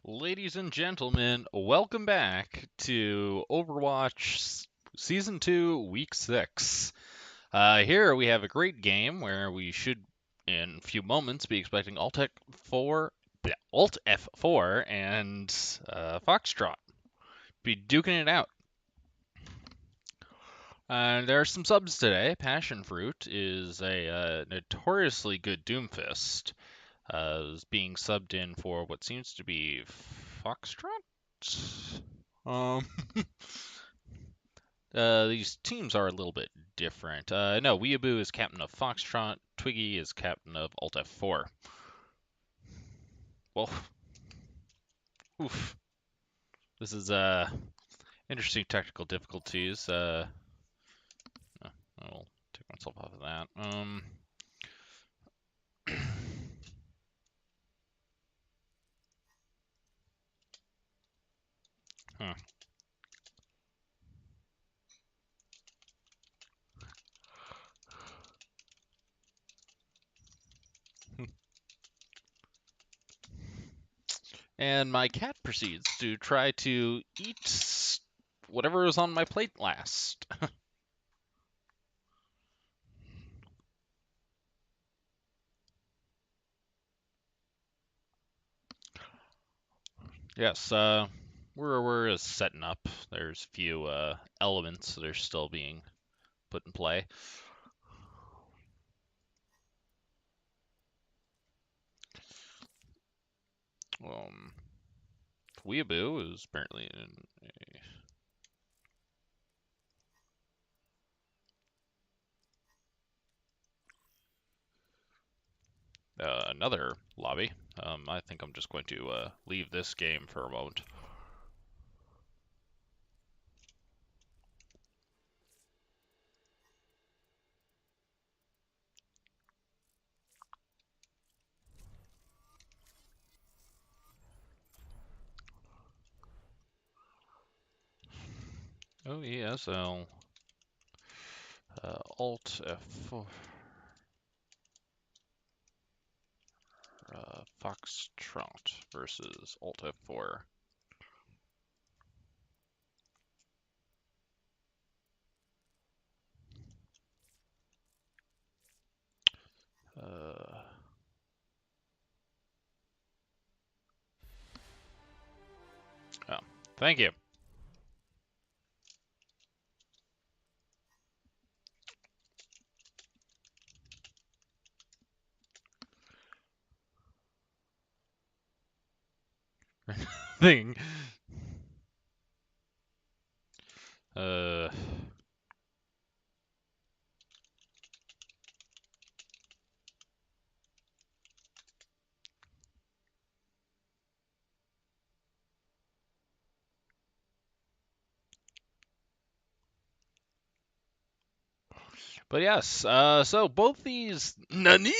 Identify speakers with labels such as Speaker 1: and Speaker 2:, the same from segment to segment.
Speaker 1: Ladies and gentlemen, welcome back to Overwatch Season 2, Week 6. Here we have a great game where we should, in a few moments, be expecting AltF4 and Foxtrot be duking it out. There are some subs today. Passion Fruit is a notoriously good Doomfist. Is being subbed in for what seems to be Foxtrot? Um, these teams are a little bit different. No, Weeaboo is captain of Foxtrot. Twiggy is captain of AltF4. Well, oof. This is interesting technical difficulties. I'll take myself off of that. Huh. And my cat proceeds to try to eat whatever was on my plate last. Yes, we're setting up. There's a few elements that are still being put in play. Weeaboo is apparently in another lobby. I think I'm just going to leave this game for a moment. OeSL AltF4 Foxtrot versus AltF4. Oh, thank you. Thing. Uh. But yes, so both these Nani.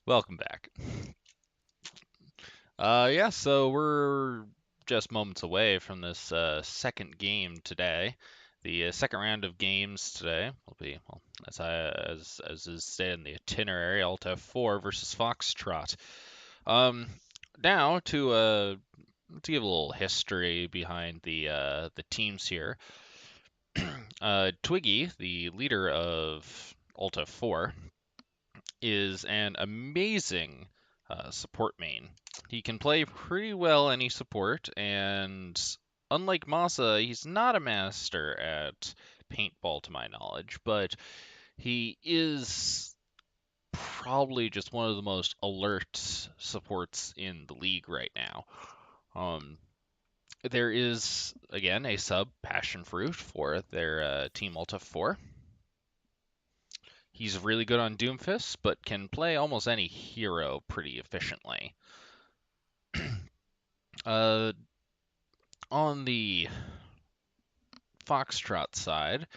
Speaker 1: Welcome back. Yeah, so we're just moments away from this second game today. The second round of games today will be, well, as is stated in the itinerary, AltF4 versus Foxtrot. Now to give a little history behind the teams here. Twiggy, the leader of AltF4, is an amazing support main. He can play pretty well any support, and unlike Masa, he's not a master at paintball to my knowledge, but he is probably just one of the most alert supports in the league right now. There is, again, a sub, Passion Fruit, for their Team AltF4. He's really good on Doomfist, but can play almost any hero pretty efficiently. On the Foxtrot side,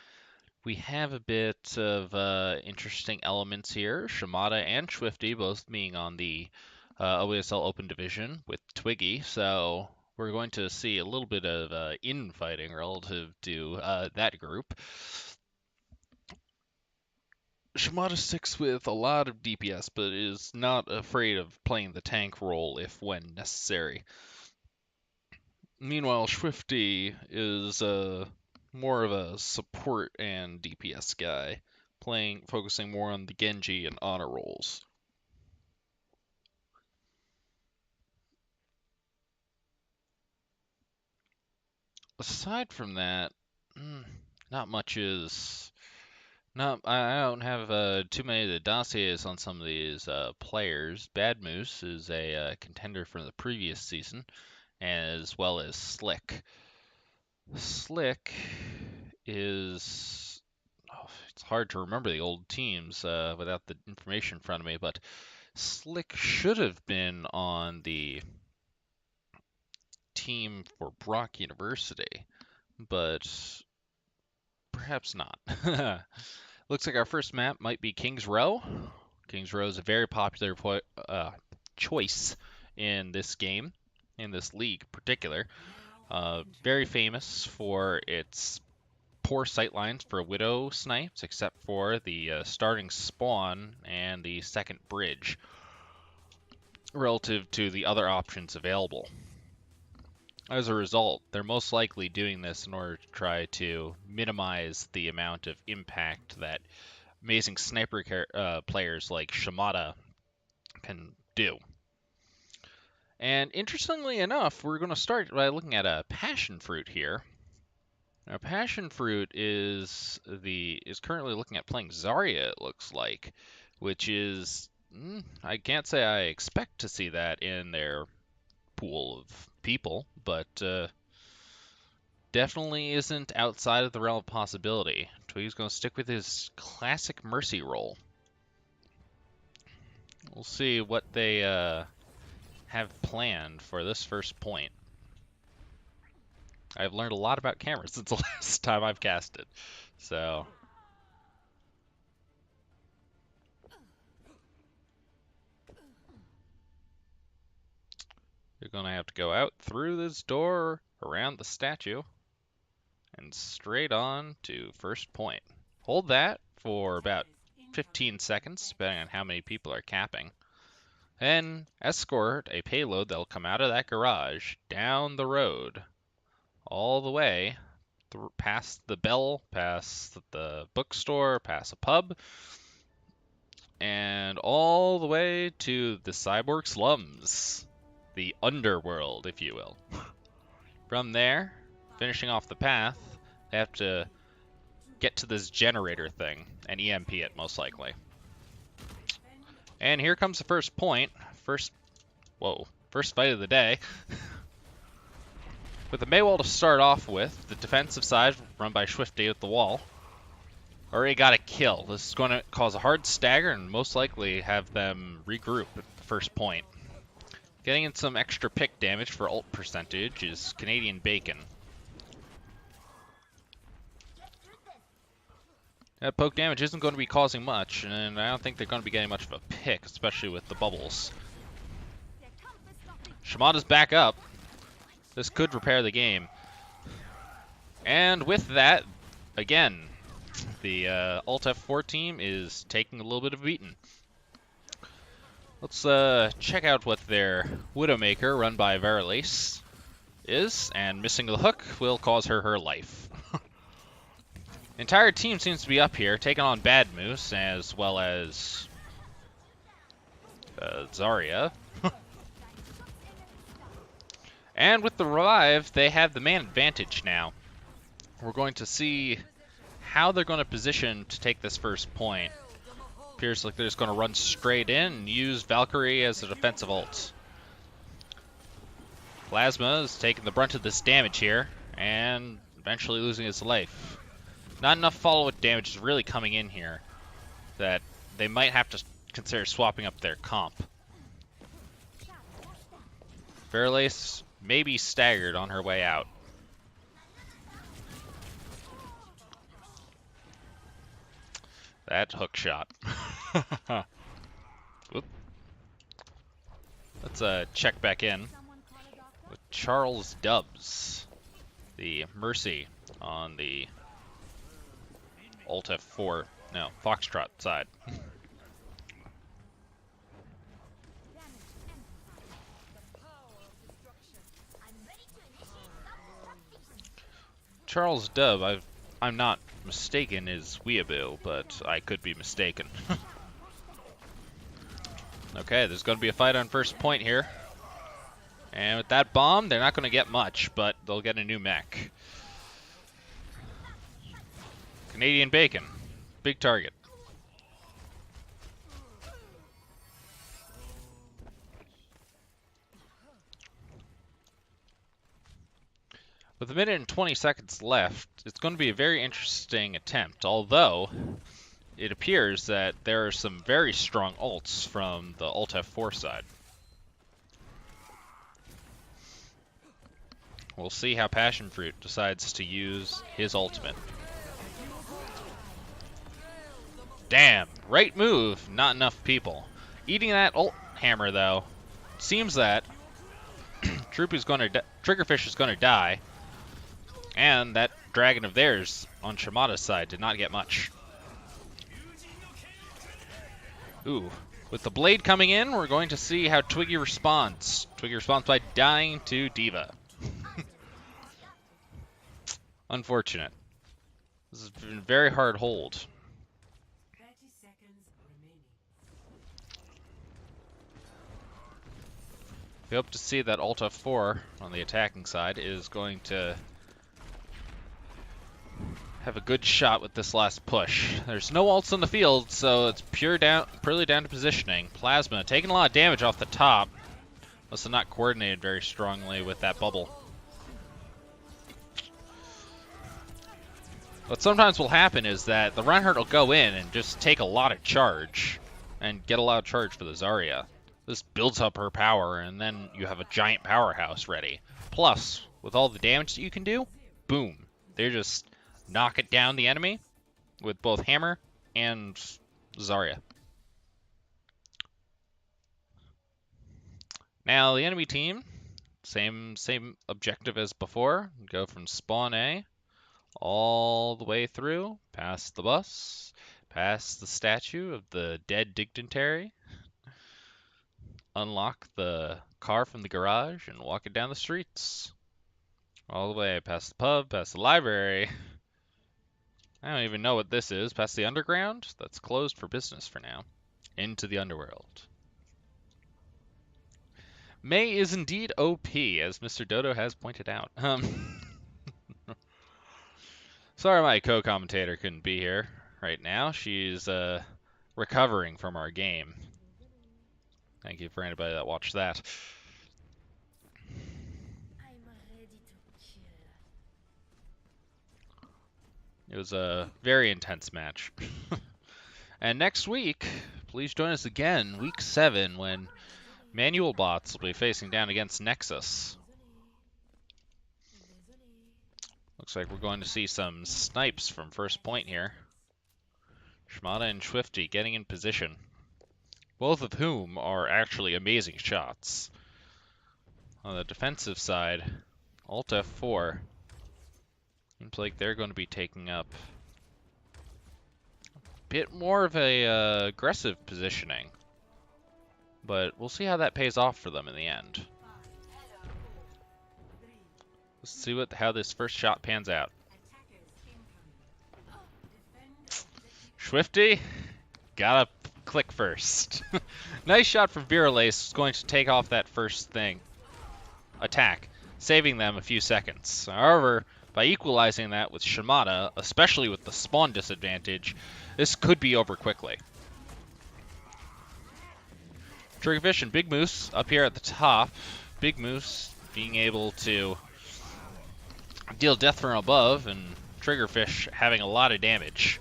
Speaker 1: we have a bit of interesting elements here. Shimada and Swifty both being on the OeSL Open Division with Twiggy, so we're going to see a little bit of infighting relative to that group. Shimada sticks with a lot of DPS, but is not afraid of playing the tank role if when necessary. Meanwhile, Swifty is more of a support and DPS guy, focusing more on the Genji and Ana roles. Aside from that, not much is. No, I don't have too many of the dossiers on some of these players. Bad Moose is a contender from the previous season, as well as Slick. Slick is. Oh, it's hard to remember the old teams without the information in front of me, but Slick should have been on the team for Brock University, but perhaps not. Looks like our first map might be Kings Row. Kings Row is a very popular choice in this game, in this league in particular. Very famous for its poor sightlines for Widow snipes, except for the starting spawn and the second bridge, relative to the other options available. As a result, they're most likely doing this in order to try to minimize the amount of impact that amazing sniper players like Shimada can do. And interestingly enough, we're going to start by looking at a passion fruit here. Now, passion fruit is currently looking at playing Zarya, it looks like, which is I can't say I expect to see that in their pool of people, but definitely isn't outside of the realm of possibility. Twig's going to stick with his classic Mercy role. We'll see what they have planned for this first point. I've learned a lot about cameras since the last time I've casted, so... You're going to have to go out through this door, around the statue, and straight on to first point. Hold that for about 15 seconds, depending on how many people are capping. Then escort a payload that'll come out of that garage down the road, all the way past the bell, past the bookstore, past a pub, and all the way to the cyborg slums. The underworld, if you will. From there, finishing off the path, they have to get to this generator thing and EMP it, most likely. And here comes the first point. First fight of the day. With the Maywall to start off with, the defensive side run by Swifty at the wall. Already got a kill. This is going to cause a hard stagger and most likely have them regroup at the first point. Getting in some extra pick damage for ult percentage is Canadian Bacon. That poke damage isn't going to be causing much, and I don't think they're going to be getting much of a pick, especially with the bubbles. Shimada's back up. This could repair the game. And with that, again, the AltF4 team is taking a little bit of a beating. Let's check out what their Widowmaker, run by Veralace, is, and missing the hook will cause her life. Entire team seems to be up here, taking on Bad Moose, as well as Zarya. And with the revive, they have the man advantage now. We're going to see how they're going to position to take this first point. Appears like they're just going to run straight in and use Valkyrie as a defensive ult. Plasma is taking the brunt of this damage here, and eventually losing his life. Not enough follow-up damage is really coming in here that they might have to consider swapping up their comp. Veralace may be staggered on her way out. That hook shot. Let's check back in with Charles Dubs, the Mercy on the AltF4 No, Foxtrot side. Charles Dub, I'm not mistaken, is weeaboo, but I could be mistaken. Okay, there's going to be a fight on first point here. And with that bomb, they're not going to get much, but they'll get a new mech. Canadian Bacon. Big target. With a minute and 20 seconds left, it's going to be a very interesting attempt, although it appears that there are some very strong ults from the AltF4 side. We'll see how Passion Fruit decides to use his ultimate. Damn, right move, not enough people. Eating that ult hammer, though, seems that Triggerfish is going to die, and that dragon of theirs on Shimada's side did not get much. Ooh, with the blade coming in, we're going to see how Twiggy responds. Twiggy responds by dying to D.Va. Unfortunate. This has been a very hard hold.
Speaker 2: 30 seconds remaining.
Speaker 1: We hope to see that AltF4 on the attacking side is going to have a good shot with this last push. There's no ults on the field, so it's purely down to positioning. Plasma taking a lot of damage off the top. Must have not coordinated very strongly with that bubble. What sometimes will happen is that the Reinhardt will go in and just take a lot of charge and get a lot of charge for the Zarya. This builds up her power, and then you have a giant powerhouse ready. Plus, with all the damage that you can do, boom, they just knock it down the enemy with both hammer and Zarya. Now the enemy team, same objective as before. Go from spawn A all the way through, past the bus, past the statue of the dead dignitary, unlock the car from the garage, and walk it down the streets. All the way past the pub, past the library. I don't even know what this is. Past the underground? That's closed for business for now. Into the underworld. May is indeed OP, as Mr. Dodo has pointed out. Sorry my co-commentator couldn't be here right now. She's recovering from our game. Thank you for anybody that watched that. It was a very intense match. And next week, please join us again, week 7, when Manual Bots will be facing down against Nexus. Looks like we're going to see some snipes from first point here. Shimada and Swifty getting in position. Both of whom are actually amazing shots. On the defensive side, AltF4 seems like they're going to be taking up a bit more of a aggressive positioning. But we'll see how that pays off for them in the end. Let's see how this first shot pans out. Swifty, gotta click first. Nice shot from Viralace. Is going to take off that first attack, saving them a few seconds. However, by equalizing that with Shimada, especially with the spawn disadvantage, this could be over quickly. Triggerfish and Big Moose up here at the top. Big Moose being able to deal death from above, and Triggerfish having a lot of damage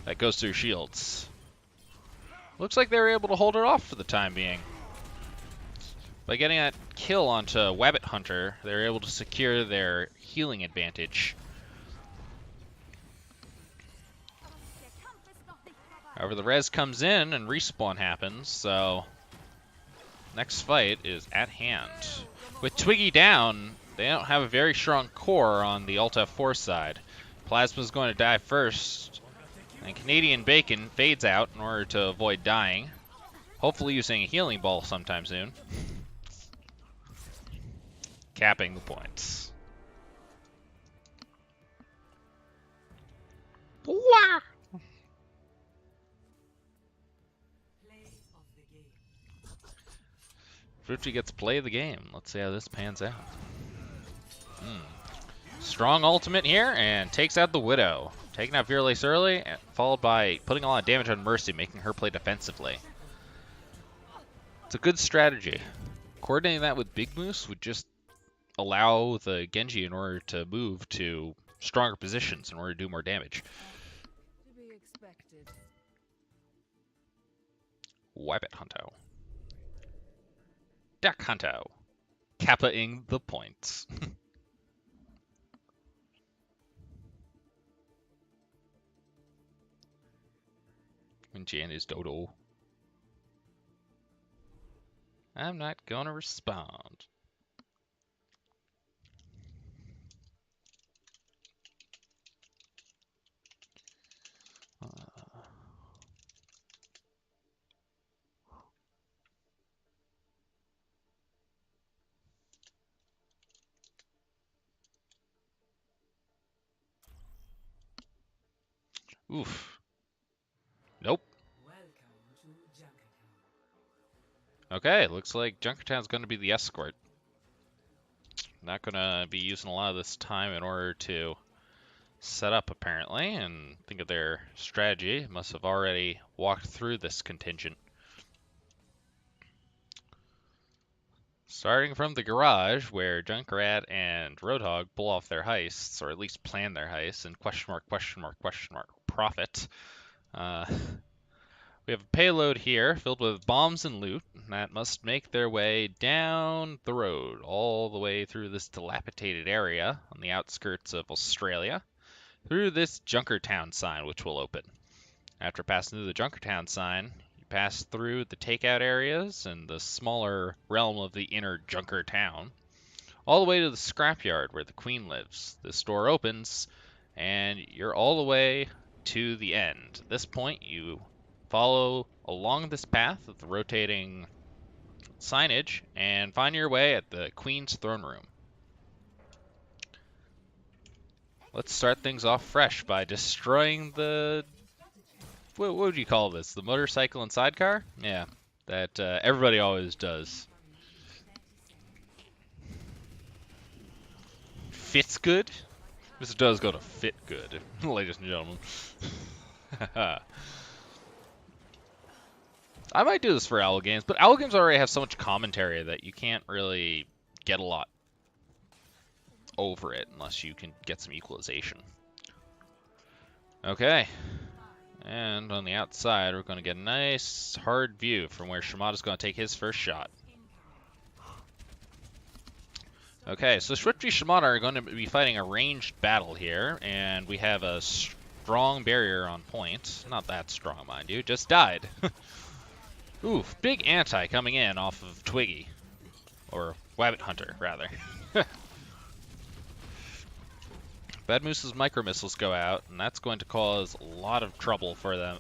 Speaker 1: that goes through shields. Looks like they were able to hold it off for the time being. By getting that kill onto Wabbit Hunter, they were able to secure their healing advantage. However, the res comes in and respawn happens, so next fight is at hand. With Twiggy down, they don't have a very strong core on the AltF4 side. Plasma's going to die first, And Canadian Bacon fades out in order to avoid dying. Hopefully using a healing ball sometime soon. Capping the points. Wah! Swifty gets play of the game. Let's see how this pans out. Strong ultimate here and takes out the Widow. Taking out Virlace early, followed by putting a lot of damage on Mercy, making her play defensively. It's a good strategy. Coordinating that with Big Moose would just allow the Genji in order to move to stronger positions in order to do more damage.
Speaker 2: To be expected.
Speaker 1: Wabbit Hunto. Duck Hunto. Kappa-ing the points. And Jan is Dodo. I'm not gonna respond. Oof. Nope.
Speaker 2: Welcome to Junkertown.
Speaker 1: Okay, looks like Junkertown's going to be the escort. Not going to be using a lot of this time in order to set up, apparently, and think of their strategy. Must have already walked through this contingent. Starting from the garage, where Junkrat and Roadhog pull off their heists, or at least plan their heists, and question mark, profit. We have a payload here filled with bombs and loot that must make their way down the road, all the way through this dilapidated area on the outskirts of Australia, through this Junkertown sign, which will open. After passing through the Junkertown sign, you pass through the takeout areas and the smaller realm of the inner Junkertown, all the way to the scrapyard where the Queen lives. This door opens, and you're all the way to the end. At this point, you follow along this path of the rotating signage and find your way at the Queen's throne room. Let's start things off fresh by destroying the... What would you call this? The motorcycle and sidecar? Yeah, that everybody always does. Fits good? This does go to fit good, ladies and gentlemen. I might do this for Owl Games, but Owl Games already have so much commentary that you can't really get a lot over it unless you can get some equalization. Okay. And on the outside, we're going to get a nice hard view from where Shimada's going to take his first shot. Okay, so Swifty Shimada are going to be fighting a ranged battle here, and we have a strong barrier on point. Not that strong, mind you, just died. Ooh, big anti coming in off of Twiggy. Or Wabbit Hunter, rather. Bad Moose's micro missiles go out, and that's going to cause a lot of trouble for them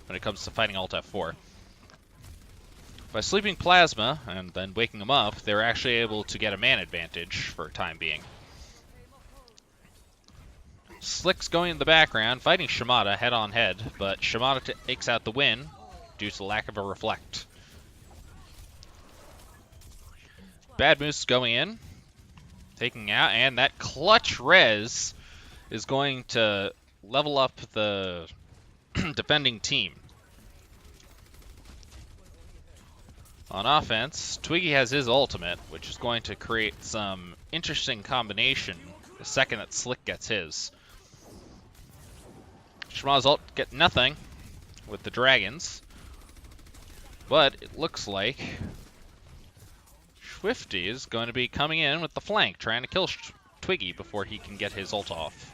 Speaker 1: when it comes to fighting AltF4. By sleeping Plasma and then waking them up, they were actually able to get a man advantage for a time being. Slick's going in the background, fighting Shimada head on head, but Shimada takes out the win due to lack of a reflect. Bad Moose is going in, taking out, and that clutch res is going to level up the defending team. On offense, Twiggy has his ultimate, which is going to create some interesting combination the second that Slick gets his. Shimada's ult get nothing with the dragons, but it looks like Swifty is going to be coming in with the flank, trying to kill Twiggy before he can get his ult off.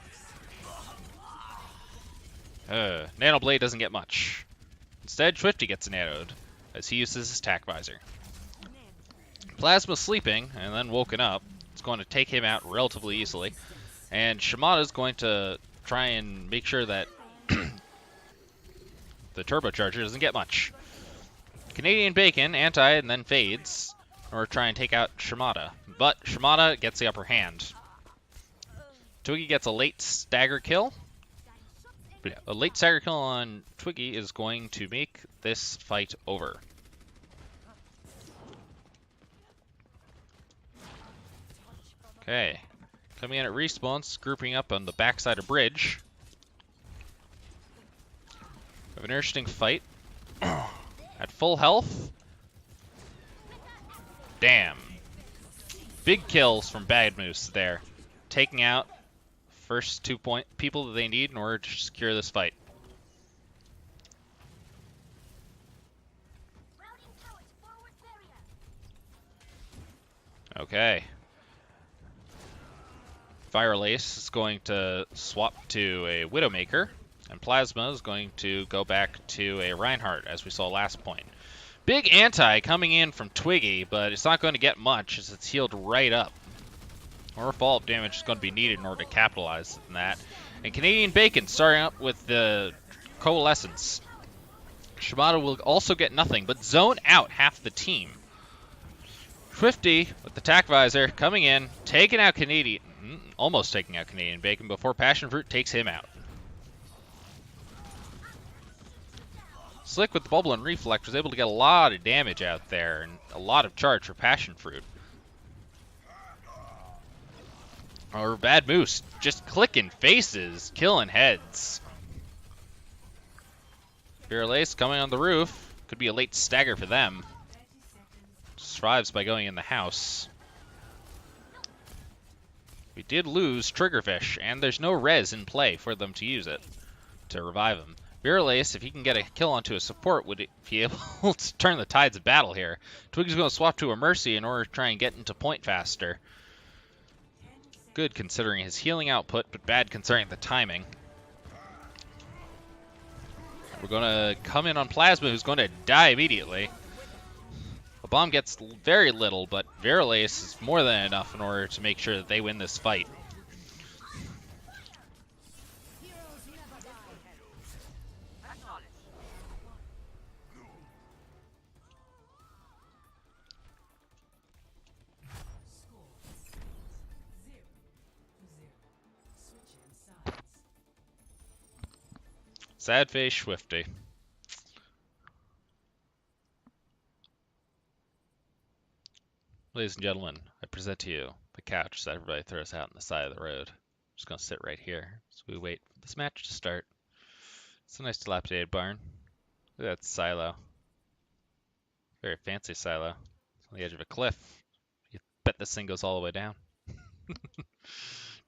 Speaker 1: Nano Blade doesn't get much. Instead, Swifty gets nanoed as he uses his tack visor. Plasma sleeping and then woken up. It's going to take him out relatively easily. And Shimada is going to try and make sure that The turbocharger doesn't get much. Canadian Bacon, anti, and then fades, or try and take out Shimada. But Shimada gets the upper hand. Twiggy gets a late stagger kill. But yeah, a late stagger kill on Twiggy is going to make this fight over. Okay, coming in at respawns, grouping up on the backside of bridge. We have an interesting fight. At full health. Damn. Big kills from Bad Moose there. Taking out first 2 people that they need in order to secure this fight. Okay. Firelace is going to swap to a Widowmaker, and Plasma is going to go back to a Reinhardt, as we saw last point. Big anti coming in from Twiggy, but it's not going to get much as it's healed right up. More follow-up damage is going to be needed in order to capitalize on that. And Canadian Bacon starting up with the Coalescence. Shimada will also get nothing, but zone out half the team. Swifty with the Tac Visor coming in, taking out Canadian, almost taking out Canadian Bacon before Passion Fruit takes him out. Slick with the Bubble and Reflect was able to get a lot of damage out there and a lot of charge for Passion Fruit. Or Bad Moose just clicking faces, killing heads. Firelace coming on the roof. Could be a late stagger for them. Survives by going in the house. We did lose Triggerfish, and there's no res in play for them to use it to revive him. Firelace, if he can get a kill onto a support, would be able to turn the tides of battle here. Twiggy's going to swap to a Mercy in order to try and get into point faster. Good considering his healing output, but bad considering the timing. We're going to come in on Plasma, who's going to die immediately. The bomb gets very little, but Firelace is more than enough in order to make sure that they win this fight. Sad face Swifty. Ladies and gentlemen, I present to you the couch that everybody throws out on the side of the road. I'm just going to sit right here as we wait for this match to start. It's a nice dilapidated barn. Look at that silo. Very fancy silo. It's on the edge of a cliff. You bet this thing goes all the way down.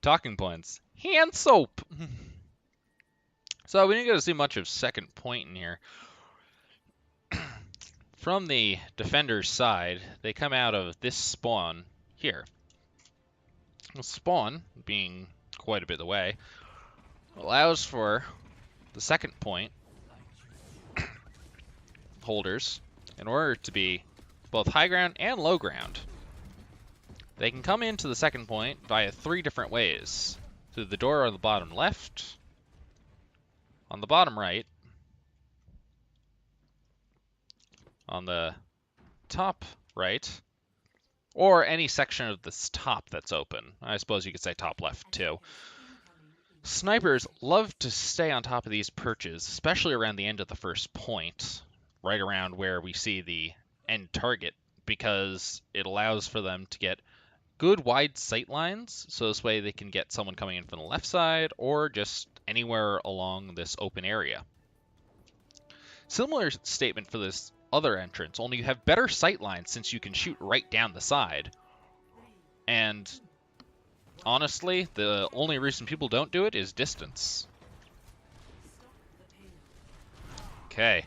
Speaker 1: Talking points. Hand soap! So we didn't get to see much of second point in here. From the defender's side, they come out of this spawn here. The spawn, being quite a bit away, allows for the second point holders in order to be both high ground and low ground. They can come into the second point via 3 different ways. Through the door on the bottom left, on the bottom right, on the top right, or any section of this top that's open. I suppose you could say top left too. Snipers love to stay on top of these perches, especially around the end of the first point, right around where we see the end target, because it allows for them to get good wide sight lines, so this way they can get someone coming in from the left side or just anywhere along this open area. Similar statement for this other entrance, only you have better sight lines since you can shoot right down the side. And honestly, the only reason people don't do it is distance. Okay.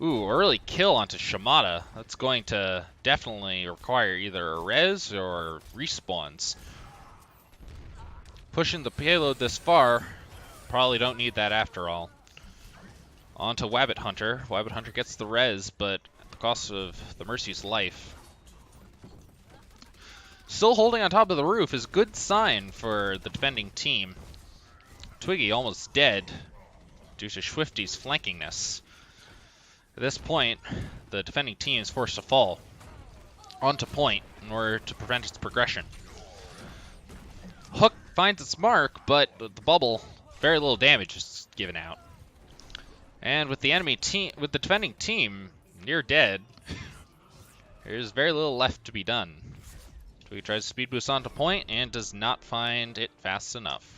Speaker 1: Ooh, early kill onto Shimada. That's going to definitely require either a res or respawns. Pushing the payload this far, probably don't need that after all. On to Wabbit Hunter. Wabbit Hunter gets the res, but at the cost of the Mercy's life. Still holding on top of the roof is a good sign for the defending team. Twiggy almost dead. due to Swifty's flankingness. At this point, the defending team is forced to fall onto point in order to prevent its progression. Hook finds its mark, but the bubble, very little damage is given out. And with the defending team near dead, there's very little left to be done. Twiggy tries to speed boost onto point and does not find it fast enough.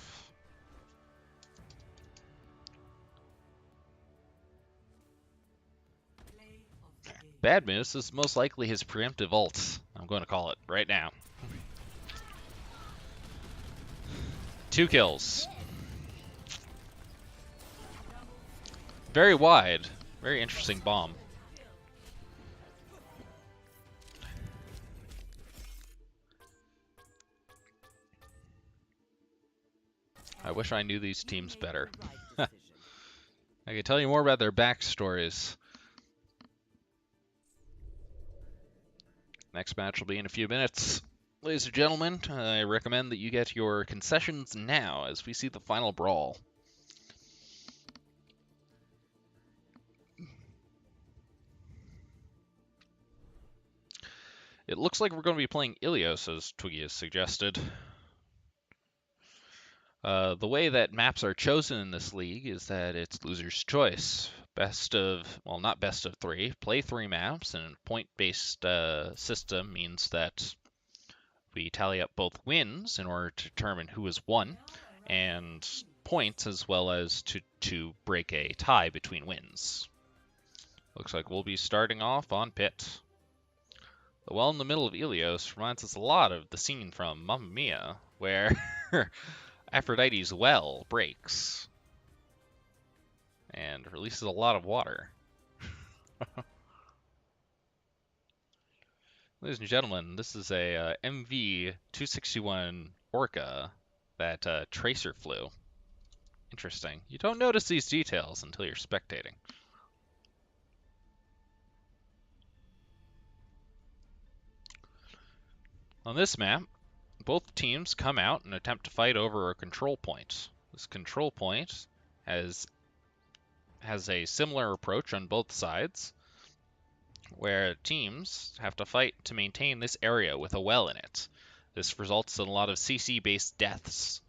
Speaker 1: Bad Moose is most likely his preemptive ult. I'm going to call it right now. 2 kills. Very wide. Very interesting bomb. I wish I knew these teams better. I can tell you more about their backstories. Next match will be in a few minutes. Ladies and gentlemen, I recommend that you get your concessions now as we see the final brawl. It looks like we're going to be playing Ilios, as Twiggy has suggested. The way that maps are chosen in this league is that it's loser's choice. Not best of 3. Play 3 maps, and a point-based system means that we tally up both wins in order to determine who has won, and points as well as to break a tie between wins. Looks like we'll be starting off on pit. The well in the middle of Ilios reminds us a lot of the scene from Mamma Mia, where Aphrodite's well breaks and releases a lot of water. Ladies and gentlemen, this is a MV-261 Orca that Tracer flew. Interesting. You don't notice these details until you're spectating. On this map, both teams come out and attempt to fight over a control point. This control point has a similar approach on both sides, where teams have to fight to maintain this area with a well in it. This results in a lot of CC-based deaths.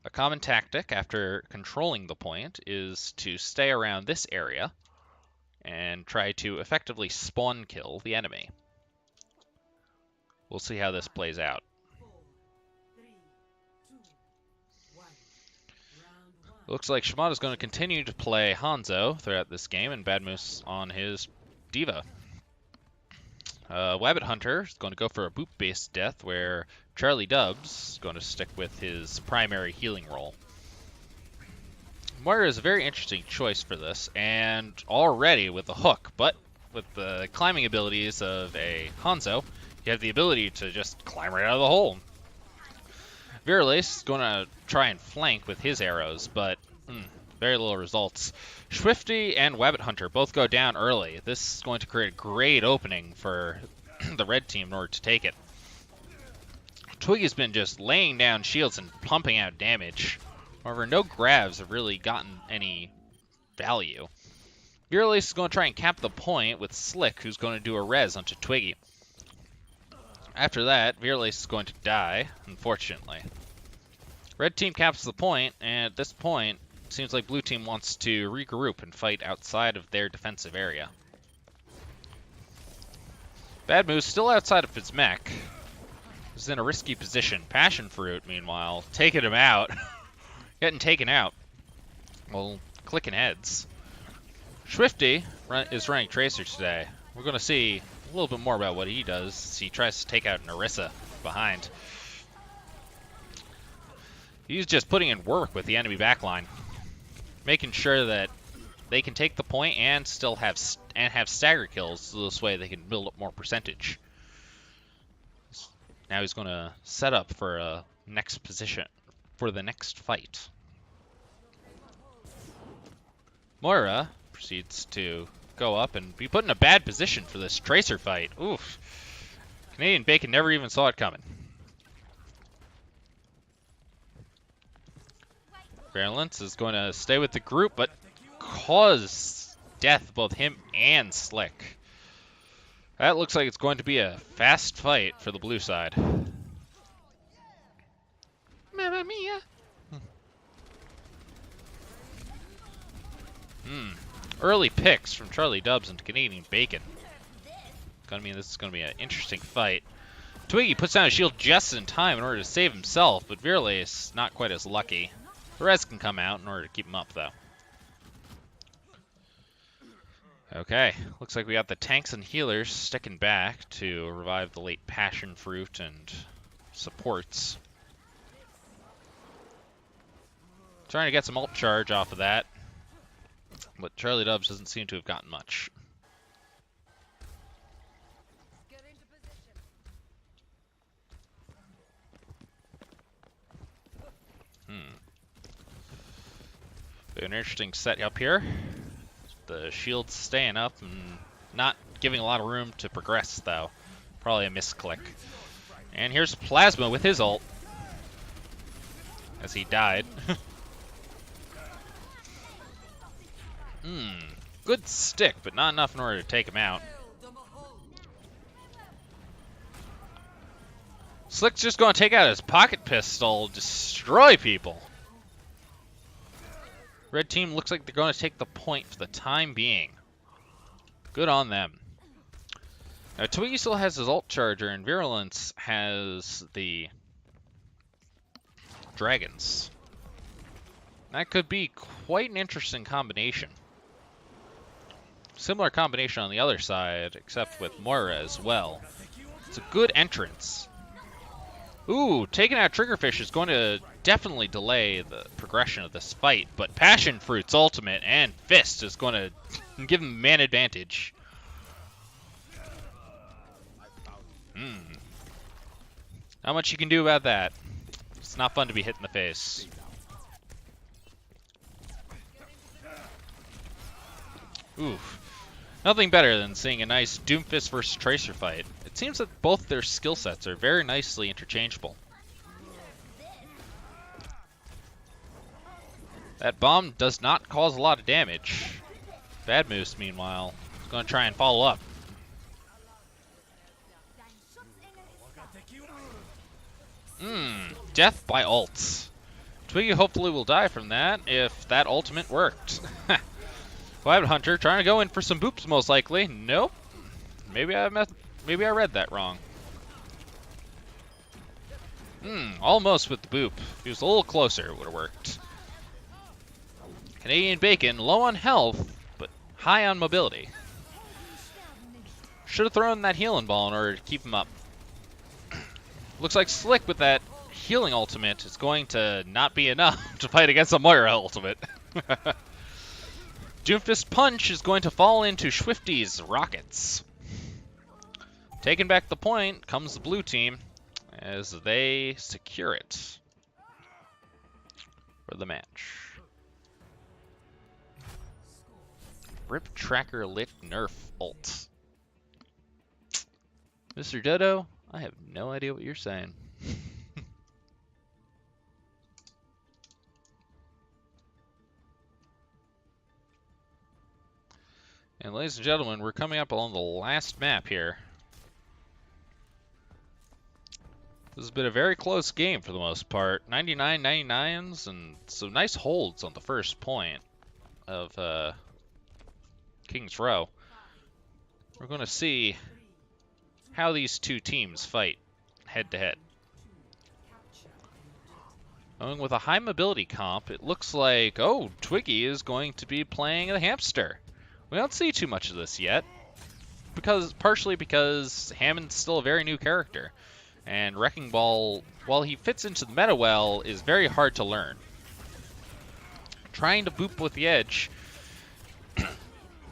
Speaker 1: A common tactic after controlling the point is to stay around this area and try to effectively spawn kill the enemy. We'll see how this plays out. It looks like Shimada's going to continue to play Hanzo throughout this game, and Bad Moose on his Diva. Wabbit Hunter is going to go for a boop-based death, where Charlie Dubs is going to stick with his primary healing role. Moira is a very interesting choice for this, and already with the hook, but with the climbing abilities of a Hanzo, you have the ability to just climb right out of the hole. Viralace is going to try and flank with his arrows, but very little results. Swifty and Wabbit Hunter both go down early. This is going to create a great opening for the red team in order to take it. Twiggy's been just laying down shields and pumping out damage. However, no grabs have really gotten any value. Viralace is going to try and cap the point with Slick, who's going to do a res onto Twiggy. After that, Viralace is going to die, unfortunately. Red team caps the point, and at this point, it seems like blue team wants to regroup and fight outside of their defensive area. Bad Moose still outside of his mech. He's in a risky position. Passion Fruit, meanwhile, taking him out. Getting taken out. Well, clicking heads. Swifty is running Tracers today. We're going to see a little bit more about what he does. He tries to take out Narissa behind. He's just putting in work with the enemy backline, making sure that they can take the point and still have stagger kills, so this way they can build up more percentage. Now he's going to set up for a next position for the next fight. Moira proceeds to go up and be put in a bad position for this Tracer fight. Oof. Canadian Bacon never even saw it coming. Virulence is going to stay with the group, but cause death both him and Slick. That looks like it's going to be a fast fight for the blue side. Mamma mia! Early picks from Charlie Dubs into Canadian Bacon. Gonna mean this is gonna be an interesting fight. Twiggy puts down a shield just in time in order to save himself, but Virulace not quite as lucky. The rest can come out in order to keep him up, though. Okay, looks like we got the tanks and healers sticking back to revive the late passion fruit and supports. Trying to get some ult charge off of that, but Charlie Dubs doesn't seem to have gotten much. An interesting set up here. The shield's staying up and not giving a lot of room to progress, though. Probably a misclick. And here's Plasma with his ult, as he died. Good stick, but not enough in order to take him out. Slick's just going to take out his pocket pistol, destroy people. Red team looks like they're going to take the point for the time being. Good on them. Now, Twiggy still has his ult charger, and Virulence has the dragons. That could be quite an interesting combination. Similar combination on the other side, except with Moira as well. It's a good entrance. Ooh, taking out Triggerfish is going to definitely delay the progression of this fight, but Passion Fruit's ultimate and Fist is going to give him man advantage. Not much you can do about that. It's not fun to be hit in the face. Oof. Nothing better than seeing a nice Doomfist versus Tracer fight. It seems that both their skill sets are very nicely interchangeable. That bomb does not cause a lot of damage. Bad Moose, meanwhile, is going to try and follow up. Death by ults. Twiggy hopefully will die from that if that ultimate worked. Wabbit Hunter trying to go in for some boops, most likely. Nope. Maybe I read that wrong. Almost with the boop. If he was a little closer, it would have worked. Canadian Bacon, low on health, but high on mobility. Should have thrown that healing ball in order to keep him up. Looks like Slick with that healing ultimate is going to not be enough to fight against a Moira ultimate. Doomfist Punch is going to fall into Swifty's rockets. Taking back the point comes the blue team as they secure it for the match. Rip Tracker Lit Nerf ult. Mr. Dodo, I have no idea what you're saying. And ladies and gentlemen, we're coming up on the last map here. This has been a very close game for the most part. 99-99s and some nice holds on the first point of King's Row. We're going to see how these two teams fight head to head. Going with a high mobility comp, it looks like, oh, Twiggy is going to be playing the hamster. We don't see too much of this yet, partially because Hammond's still a very new character, and Wrecking Ball, while he fits into the meta well, is very hard to learn. Trying to boop with the edge,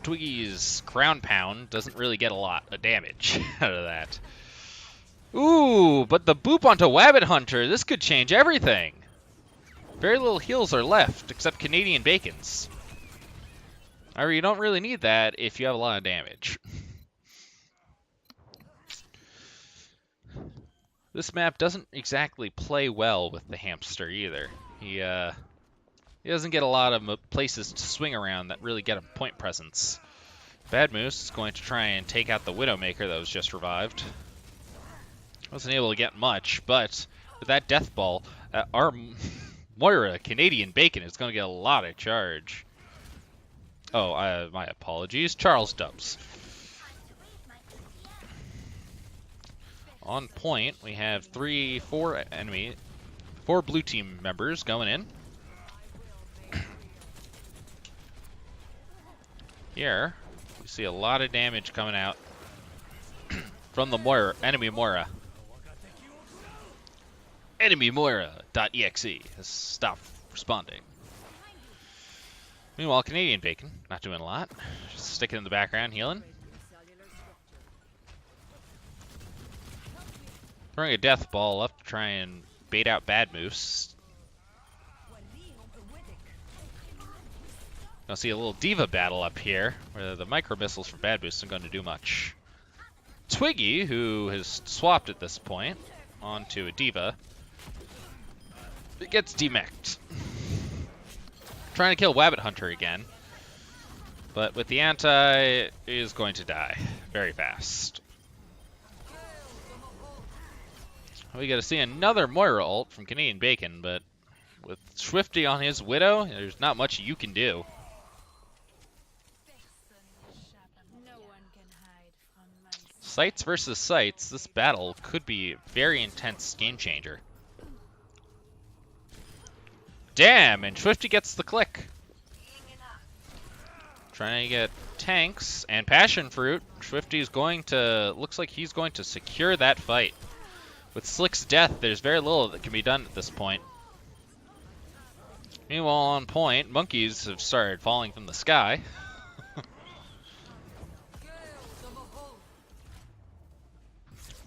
Speaker 1: Twiggy's Crown Pound doesn't really get a lot of damage out of that. Ooh, but the boop onto Wabbit Hunter, this could change everything. Very little heals are left, except Canadian Bacon's. However, you don't really need that if you have a lot of damage. This map doesn't exactly play well with the hamster either. He He doesn't get a lot of places to swing around that really get him point presence. Bad Moose is going to try and take out the Widowmaker that was just revived. Wasn't able to get much, but with that Death Ball, our Moira, Canadian Bacon, is going to get a lot of charge. Oh, my apologies. Charles Dubs. On point, we have four blue team members going in. Here, we see a lot of damage coming out from the enemy Moira. Enemy Moira.exe has stopped responding. Meanwhile, Canadian Bacon, not doing a lot. Just sticking in the background, healing. Throwing a Death Ball up to try and bait out Bad Moose. Gonna see a little Diva battle up here, where the micro missiles from Bad Moose aren't going to do much. Twiggy, who has swapped at this point onto a Diva, it gets demeched. Trying to kill Wabbit Hunter again, but with the anti, is going to die very fast. We got to see another Moira ult from Canadian Bacon, but with Swifty on his Widow, there's not much you can do. Sites versus sites, this battle could be a very intense game changer. Damn, and Swifty gets the click. Trying to get tanks and passion fruit. Swifty's looks like he's going to secure that fight. With Slick's death, there's very little that can be done at this point. Meanwhile, on point, monkeys have started falling from the sky.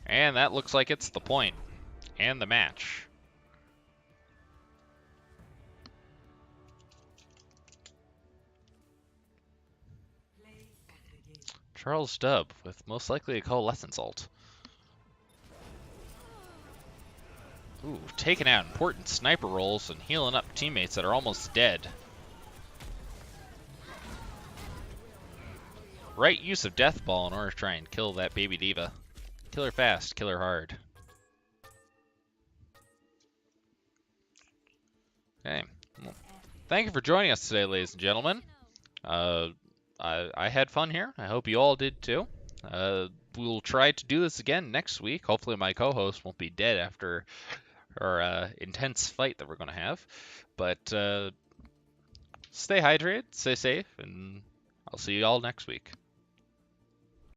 Speaker 1: And that looks like it's the point and the match. Charles Dubb with most likely a Coalescence ult. Ooh, taking out important sniper rolls and healing up teammates that are almost dead. Right use of Death Ball in order to try and kill that baby Diva. Kill her fast, kill her hard. Okay. Well, thank you for joining us today, ladies and gentlemen. I had fun here. I hope you all did too. We'll try to do this again next week. Hopefully my co-host won't be dead after our intense fight that we're going to have. But stay hydrated, stay safe, and I'll see you all next week.